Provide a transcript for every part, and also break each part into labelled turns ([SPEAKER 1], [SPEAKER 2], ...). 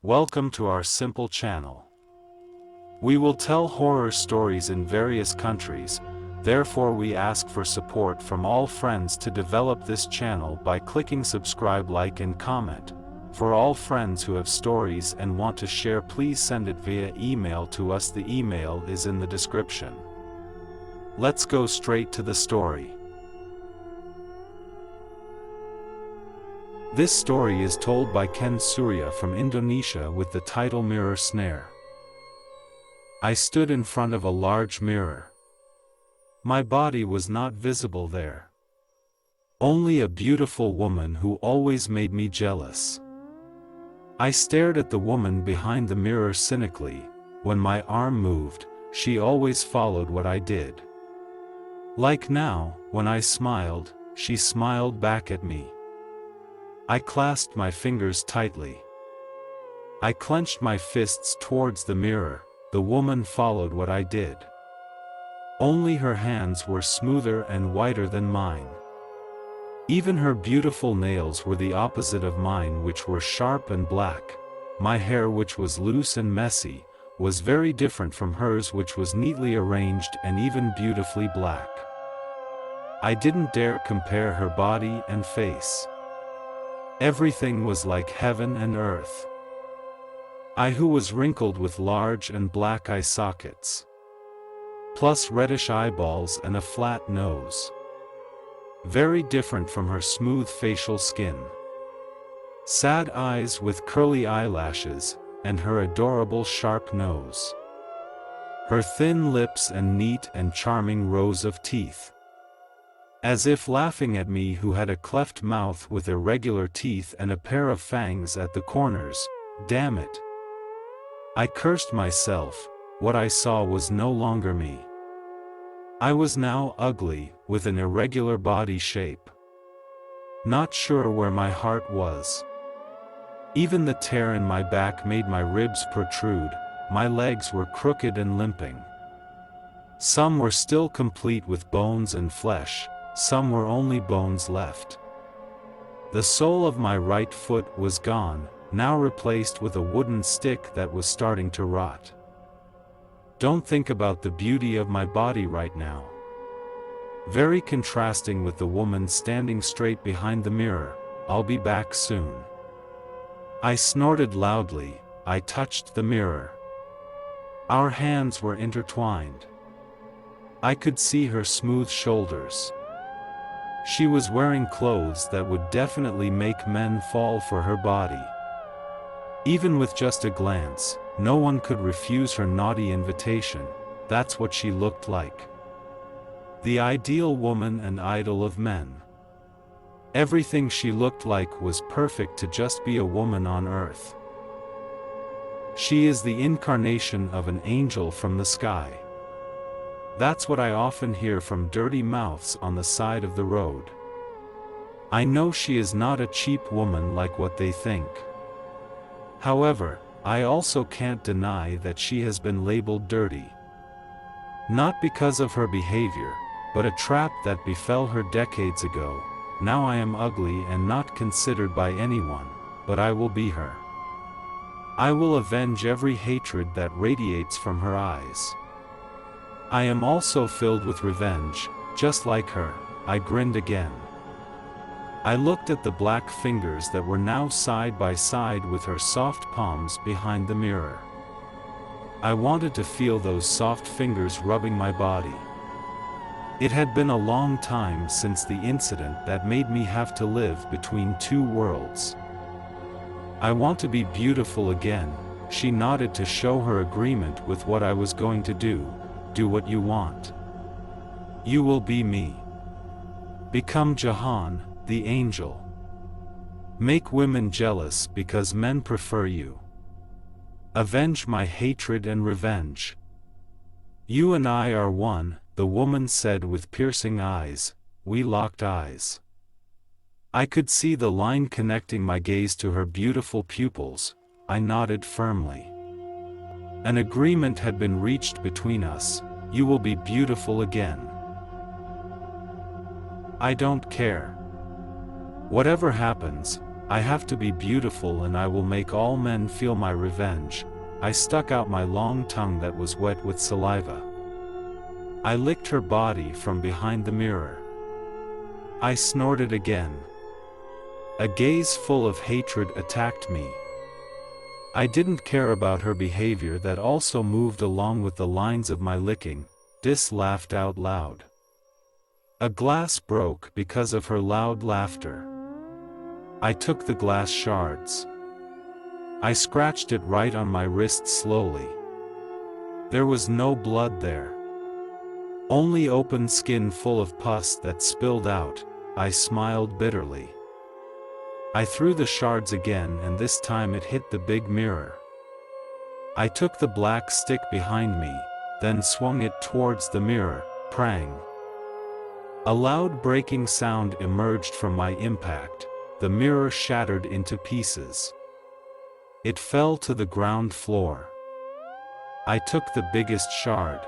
[SPEAKER 1] Welcome to our simple channel. We will tell horror stories in various countries, therefore we ask for support from all friends to develop this channel by clicking subscribe, like and comment. For all friends who have stories and want to share, please send it via email to us. The email is in the description. Let's go straight to the story. This story is told by Ken Surya from Indonesia with the title Mirror Snare. I stood in front of a large mirror. My body was not visible there. Only a beautiful woman who always made me jealous. I stared at the woman behind the mirror cynically. When my arm moved, she always followed what I did. Like now, when I smiled, she smiled back at me. I clasped my fingers tightly. I clenched my fists towards the mirror. The woman followed what I did. Only her hands were smoother and whiter than mine. Even her beautiful nails were the opposite of mine, which were sharp and black. My hair, which was loose and messy, was very different from hers, which was neatly arranged and even beautifully black. I didn't dare compare her body and face. Everything was like heaven and earth. I, who was wrinkled with large and black eye sockets, plus reddish eyeballs and a flat nose. Very different from her smooth facial skin, sad eyes with curly eyelashes, and her adorable sharp nose. Her thin lips and neat and charming rows of teeth. As if laughing at me, who had a cleft mouth with irregular teeth and a pair of fangs at the corners. Damn it! I cursed myself. What I saw was no longer me. I was now ugly, with an irregular body shape. Not sure where my heart was. Even the tear in my back made my ribs protrude. My legs were crooked and limping. Some were still complete with bones and flesh. Some were only bones left. The sole of my right foot was gone, now replaced with a wooden stick that was starting to rot. Don't think about the beauty of my body right now. Very contrasting with the woman standing straight behind the mirror. I'll be back soon. I snorted loudly. I touched the mirror. Our hands were intertwined. I could see her smooth shoulders. She was wearing clothes that would definitely make men fall for her body. Even with just a glance, no one could refuse her naughty invitation. That's what she looked like. The ideal woman and idol of men. Everything she looked like was perfect to just be a woman on earth. She is the incarnation of an angel from the sky. That's what I often hear from dirty mouths on the side of the road. I know she is not a cheap woman like what they think. However, I also can't deny that she has been labeled dirty. Not because of her behavior, but a trap that befell her decades ago. Now I am ugly and not considered by anyone, but I will be her. I will avenge every hatred that radiates from her eyes. I am also filled with revenge, just like her. I grinned again. I looked at the black fingers that were now side by side with her soft palms behind the mirror. I wanted to feel those soft fingers rubbing my body. It had been a long time since the incident that made me have to live between two worlds. I want to be beautiful again. She nodded to show her agreement with what I was going to do. Do what you want. You will be me. Become Jahan, the angel. Make women jealous because men prefer you. Avenge my hatred and revenge. You and I are one, the woman said with piercing eyes. We locked eyes. I could see the line connecting my gaze to her beautiful pupils. I nodded firmly. An agreement had been reached between us. You will be beautiful again. I don't care. Whatever happens, I have to be beautiful and I will make all men feel my revenge. I stuck out my long tongue that was wet with saliva. I licked her body from behind the mirror. I snorted again. A gaze full of hatred attacked me. I didn't care about her behavior that also moved along with the lines of my licking. Dis laughed out loud. A glass broke because of her loud laughter. I took the glass shards. I scratched it right on my wrist slowly. There was no blood there. Only open skin full of pus that spilled out. I smiled bitterly. I threw the shards again and this time it hit the big mirror. I took the black stick behind me, then swung it towards the mirror, prang. A loud breaking sound emerged from my impact. The mirror shattered into pieces. It fell to the ground floor. I took the biggest shard.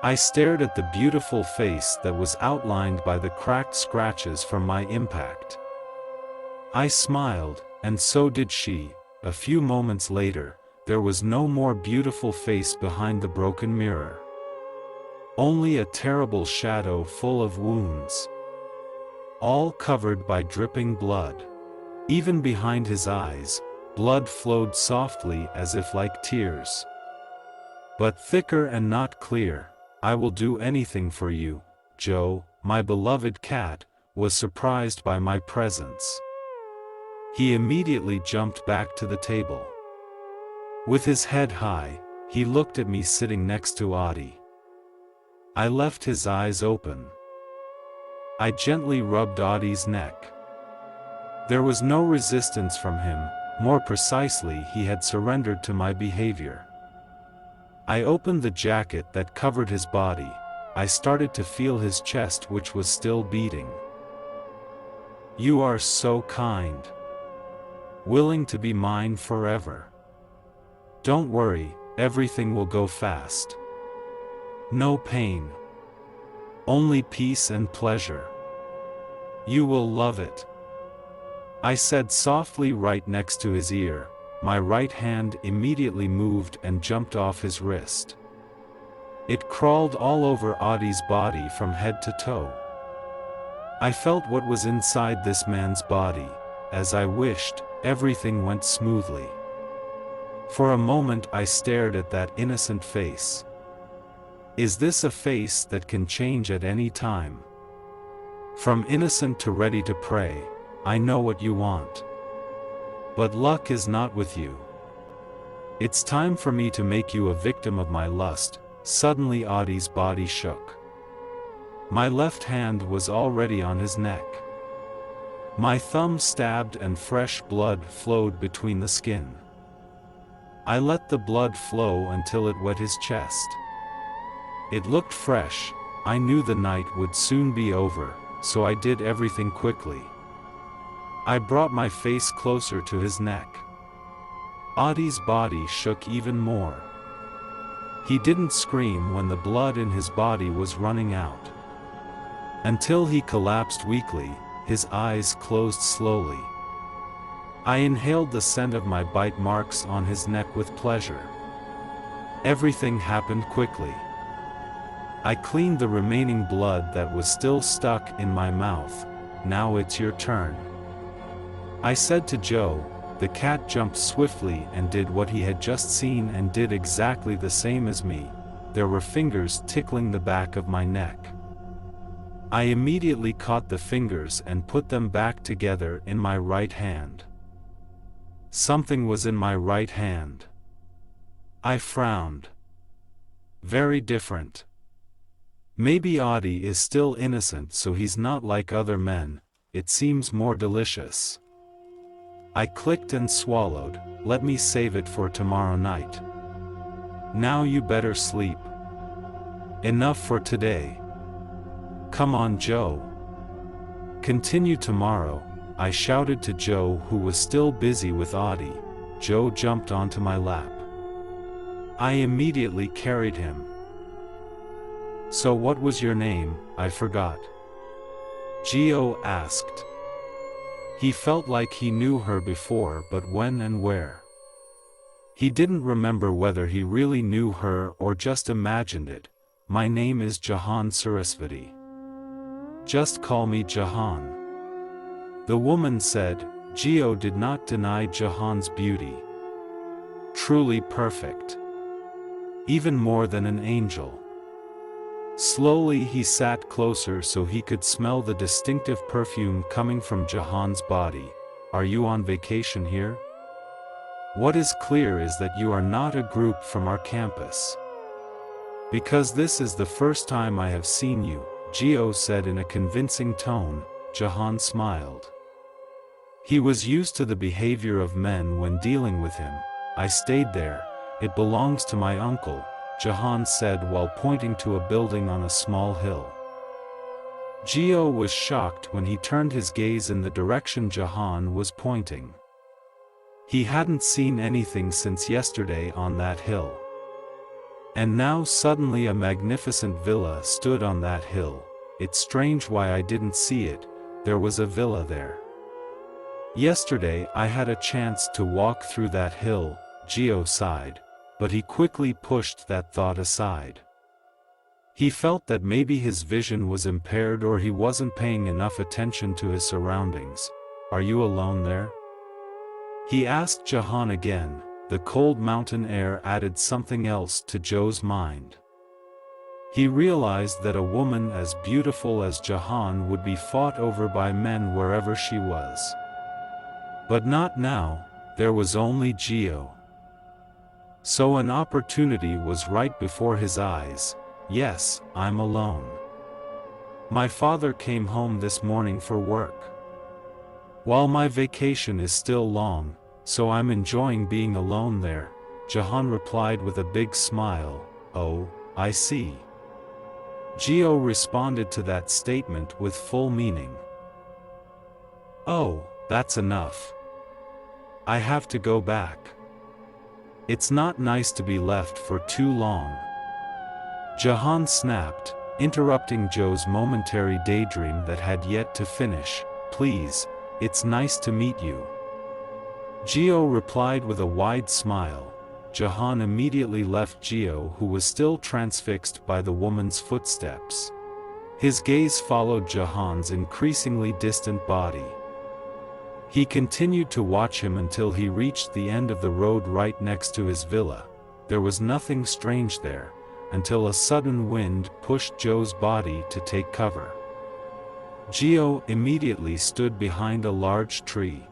[SPEAKER 1] I stared at the beautiful face that was outlined by the cracked scratches from my impact. I smiled, and so did she. A few moments later, there was no more beautiful face behind the broken mirror. Only a terrible shadow full of wounds. All covered by dripping blood. Even behind his eyes, blood flowed softly as if like tears. But thicker and not clear. I will do anything for you. Joe, my beloved cat, was surprised by my presence. He immediately jumped back to the table. With his head high, he looked at me sitting next to Audie. I left his eyes open. I gently rubbed Audie's neck. There was no resistance from him, more precisely he had surrendered to my behavior. I opened the jacket that covered his body. I started to feel his chest which was still beating. You are so kind. Willing to be mine forever. Don't worry, everything will go fast. No pain. Only peace and pleasure. You will love it. I said softly right next to his ear. My right hand immediately moved and jumped off his wrist. It crawled all over Audie's body from head to toe. I felt what was inside this man's body. As I wished, everything went smoothly. For a moment I stared at that innocent face. Is this a face that can change at any time? From innocent to ready to pray, I know what you want. But luck is not with you. It's time for me to make you a victim of my lust. Suddenly Audie's body shook. My left hand was already on his neck. My thumb stabbed and fresh blood flowed between the skin. I let the blood flow until it wet his chest. It looked fresh. I knew the night would soon be over, so I did everything quickly. I brought my face closer to his neck. Audie's body shook even more. He didn't scream when the blood in his body was running out. Until he collapsed weakly, his eyes closed slowly. I inhaled the scent of my bite marks on his neck with pleasure. Everything happened quickly. I cleaned the remaining blood that was still stuck in my mouth. Now it's your turn. I said to Joe. The cat jumped swiftly and did what he had just seen and did exactly the same as me. There were fingers tickling the back of my neck. I immediately caught the fingers and put them back together in my right hand. Something was in my right hand. I frowned. Very different. Maybe Audie is still innocent, so he's not like other men. It seems more delicious. I clicked and swallowed. Let me save it for tomorrow night. Now you better sleep. Enough for today. Come on, Joe. Continue tomorrow, I shouted to Joe, who was still busy with Audie. Joe jumped onto my lap. I immediately carried him. So what was your name? I forgot. Gio asked. He felt like he knew her before, but when and where? He didn't remember whether he really knew her or just imagined it. My name is Jahan Sarasvati. Just call me Jahan. The woman said. Geo did not deny Jahan's beauty. Truly perfect. Even more than an angel. Slowly he sat closer so he could smell the distinctive perfume coming from Jahan's body. Are you on vacation here? What is clear is that you are not a group from our campus. Because this is the first time I have seen you, Geo said in a convincing tone. Jahan smiled. He was used to the behavior of men when dealing with him. I stayed there. It belongs to my uncle, Jahan said while pointing to a building on a small hill. Geo was shocked when he turned his gaze in the direction Jahan was pointing. He hadn't seen anything since yesterday on that hill. And now suddenly a magnificent villa stood on that hill. It's strange why I didn't see it. There was a villa there. Yesterday I had a chance to walk through that hill, Geo sighed, but he quickly pushed that thought aside. He felt that maybe his vision was impaired or he wasn't paying enough attention to his surroundings. Are you alone there? He asked Jahan again. The cold mountain air added something else to Joe's mind. He realized that a woman as beautiful as Jahan would be fought over by men wherever she was. But not now. There was only Geo. So an opportunity was right before his eyes. Yes, I'm alone. My father came home this morning for work. While my vacation is still long, so I'm enjoying being alone there, Jahan replied with a big smile. Oh, I see. Geo responded to that statement with full meaning. Oh, that's enough. I have to go back. It's not nice to be left for too long. Jahan snapped, interrupting Joe's momentary daydream that had yet to finish. Please, it's nice to meet you. Geo replied with a wide smile. Jahan immediately left Geo, who was still transfixed by the woman's footsteps. His gaze followed Jahan's increasingly distant body. He continued to watch him until he reached the end of the road right next to his villa. There was nothing strange there, until a sudden wind pushed Joe's body to take cover. Geo immediately stood behind a large tree.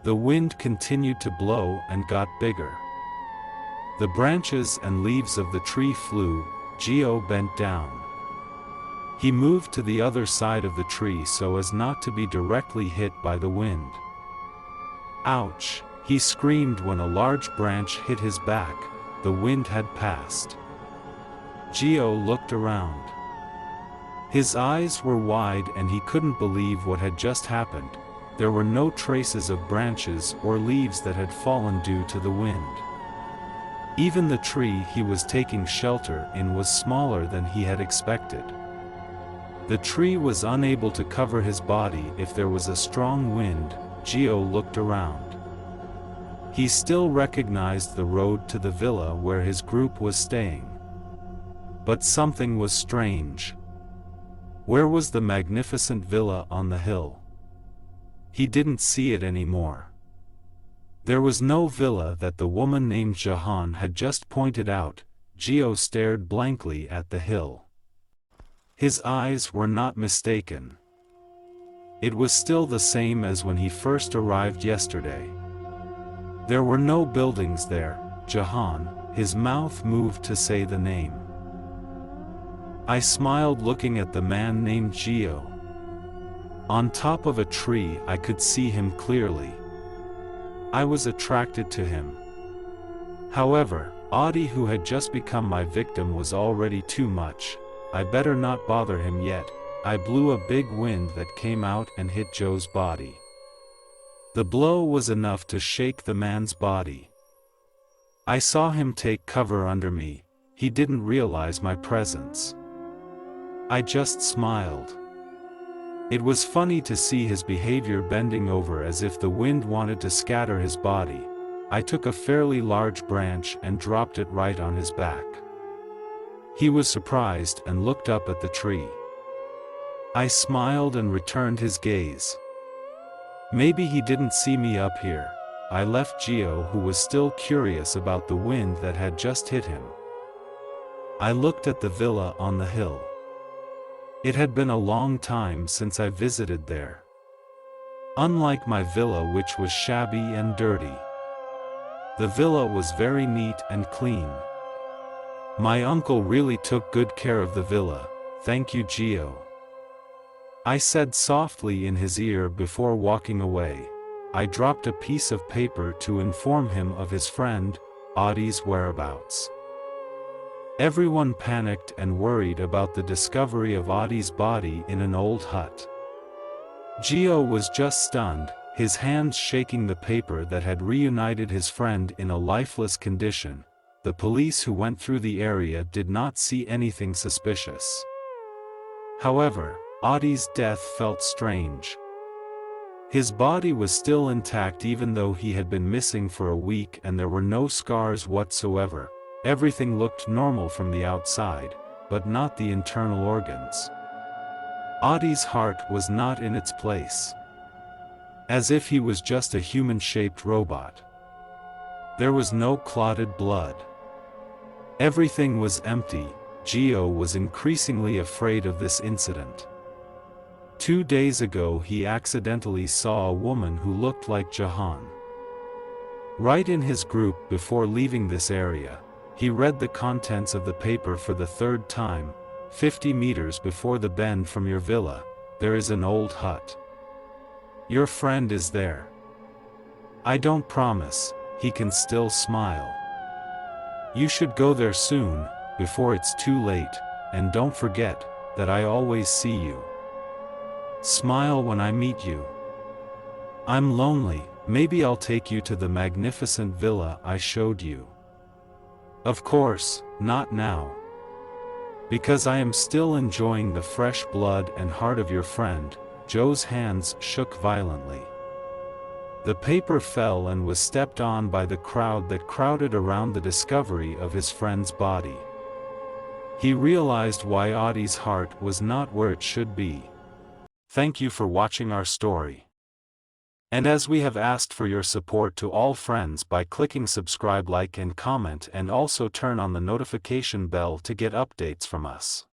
[SPEAKER 1] The wind continued to blow and got bigger. The branches and leaves of the tree flew. Geo bent down. He moved to the other side of the tree so as not to be directly hit by the wind. Ouch! He screamed when a large branch hit his back. The wind had passed. Geo looked around. His eyes were wide and he couldn't believe what had just happened. There were no traces of branches or leaves that had fallen due to the wind. Even the tree he was taking shelter in was smaller than he had expected. The tree was unable to cover his body if there was a strong wind. Geo looked around. He still recognized the road to the villa where his group was staying. But something was strange. Where was the magnificent villa on the hill? He didn't see it anymore. There was no villa that the woman named Jahan had just pointed out. Geo stared blankly at the hill. His eyes were not mistaken. It was still the same as when he first arrived yesterday. There were no buildings there. Jahan, his mouth moved to say the name. I smiled looking at the man named Geo. On top of a tree I could see him clearly. I was attracted to him. However, Adi, who had just become my victim, was already too much. I better not bother him yet. I blew a big wind that came out and hit Joe's body. The blow was enough to shake the man's body. I saw him take cover under me. He didn't realize my presence. I just smiled. It was funny to see his behavior, bending over as if the wind wanted to scatter his body. I took a fairly large branch and dropped it right on his back. He was surprised and looked up at the tree. I smiled and returned his gaze. Maybe he didn't see me up here. I left Gio, who was still curious about the wind that had just hit him. I looked at the villa on the hill. It had been a long time since I visited there. Unlike my villa, which was shabby and dirty, the villa was very neat and clean. My uncle really took good care of the villa. Thank you, Gio, I said softly in his ear before walking away. I dropped a piece of paper to inform him of his friend, Audie's whereabouts. Everyone panicked and worried about the discovery of Audie's body in an old hut. Gio was just stunned, his hands shaking the paper that had reunited his friend in a lifeless condition. The police who went through the area did not see anything suspicious. However, Audie's death felt strange. His body was still intact even though he had been missing for a week, and there were no scars whatsoever. Everything looked normal from the outside, but not the internal organs. Audie's heart was not in its place, as if he was just a human-shaped robot. There was no clotted blood. Everything was empty. Gio was increasingly afraid of this incident. 2 days ago he accidentally saw a woman who looked like Jahan. Right in his group before leaving this area. He read the contents of the paper for the third time. 50 meters before the bend from your villa, there is an old hut. Your friend is there. I don't promise, he can still smile. You should go there soon, before it's too late, and don't forget that I always see you. Smile when I meet you. I'm lonely, maybe I'll take you to the magnificent villa I showed you. Of course, not now. Because I am still enjoying the fresh blood and heart of your friend. Joe's hands shook violently. The paper fell and was stepped on by the crowd that crowded around the discovery of his friend's body. He realized why Audie's heart was not where it should be. Thank you for watching our story. And as we have asked for your support to all friends by clicking subscribe, like and comment, and also turn on the notification bell to get updates from us.